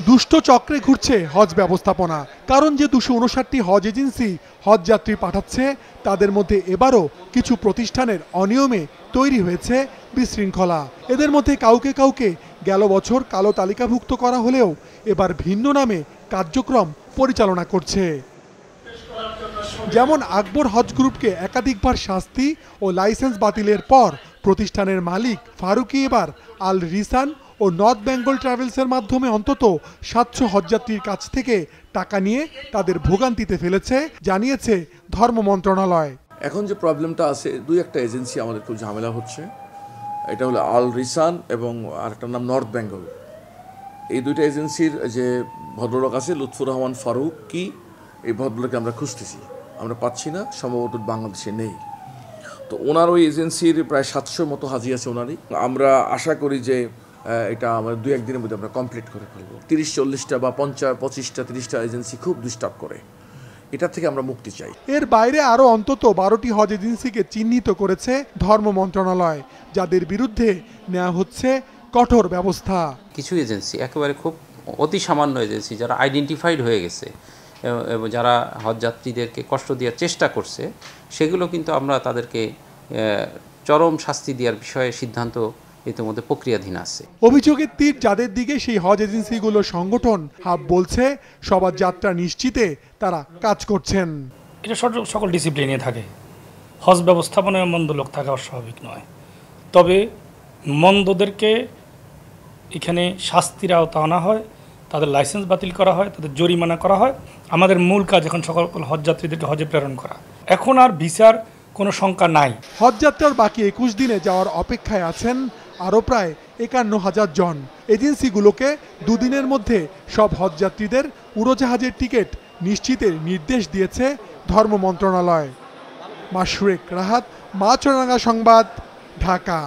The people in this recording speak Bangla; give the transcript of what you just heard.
দুষ্ট চক্রে ঘুরছে হজ ব্যবস্থাপনা। কারণ যে 259টি হজ এজেন্সি হজ যাত্রী পাঠাচ্ছে তাদের মধ্যে এবারও কিছু প্রতিষ্ঠানের অনিয়মে তৈরি হয়েছে বিশৃঙ্খলা। এদের মধ্যে কাউকে কাউকে গেল বছর কালো তালিকাভুক্ত করা হলেও এবার ভিন্ন নামে কার্যক্রম পরিচালনা করছে। যেমন আকবর হজ গ্রুপকে একাধিকবার শাস্তি ও লাইসেন্স বাতিলের পর প্রতিষ্ঠানের মালিক ফারুকি এবার আল রিসান ও নর্থ বেঙ্গল ট্রাভেলসের মাধ্যমে অন্তত 700 হজযাত্রীর কাছ থেকে টাকা নিয়ে তাদের ভোগান্তিতে ফেলেছে, জানিয়েছে ধর্ম মন্ত্রণালয়। এখন যে প্রবলেমটা আছে, দুই একটা এজেন্সি আমাদের খুব ঝামেলা হচ্ছে। এটা হলো আল রিসান এবং আরেকটার নাম নর্থ বেঙ্গল। এই দুইটা এজেন্সির যে ভদ্রলোক আছে লুৎফুর রহমান ফারুকি, এই ভদ্রলোককে আমরা খুঁজতেছি, আমরা পাচ্ছি না, সম্ভবত বাংলাদেশে নেই। তো ওনার ওই এজেন্সির প্রায় 700 মতো হাজি আছে ওনারই। আমরা আশা করি যে এটা আমরা 2-1 দিনের মধ্যে আমরা কমপ্লিট করে ফেলবো। 30-40টা বা 50-25টা 30টা এজেন্সি খুব ডিস্টার্ব করে, এটা থেকে আমরা মুক্তি চাই। এর বাইরে আরও অন্তত 12টি হজ এজেন্সিকে চিহ্নিত করেছে ধর্ম মন্ত্রণালয়, যাদের বিরুদ্ধে নেওয়া হচ্ছে কঠোর ব্যবস্থা। কিছু এজেন্সি একেবারে খুব অতি সামান্য এজেন্সি যারা আইডেন্টিফাইড হয়ে গেছে এবং যারা হজযাত্রীদেরকে কষ্ট দেওয়ার চেষ্টা করছে, সেগুলো কিন্তু আমরা তাদেরকে চরম শাস্তি দেওয়ার বিষয়ে সিদ্ধান্ত ইতিমধ্যে প্রক্রিয়াধীন আছে। অভিযোগের তীর যাদের দিকে সেই হজ এজেন্সিগুলো সংগঠন হাব বলছে সবার যাত্রা নিশ্চিতে তারা কাজ করছেন। এটা সকল ডিসিপ্লিনে থাকে, হজ ব্যবস্থাপনায় মন্দ লোক থাকা অস্বাভাবিক নয়। তবে মন্দদেরকে এখানে শাস্তির আওতা আনা হয়, তাদের লাইসেন্স বাতিল করা হয়, তাদের জরিমানা করা হয়। আমাদের মূল কাজ এখন সকল হজযাত্রীদেরকে হজে প্রেরণ করা। এখন আর ভিসার কোনো শঙ্কা নাই। হজযাত্রার বাকি 21 দিনে যাওয়ার অপেক্ষায় আছেন আরও প্রায় 51,000 জন। এজেন্সিগুলোকে 2 দিনের মধ্যে সব হজযাত্রীদের উড়োজাহাজের টিকিট নিশ্চিতের নির্দেশ দিয়েছে ধর্ম মন্ত্রণালয়। মাশরুক রাহাত, মাছরাঙা সংবাদ, ঢাকা।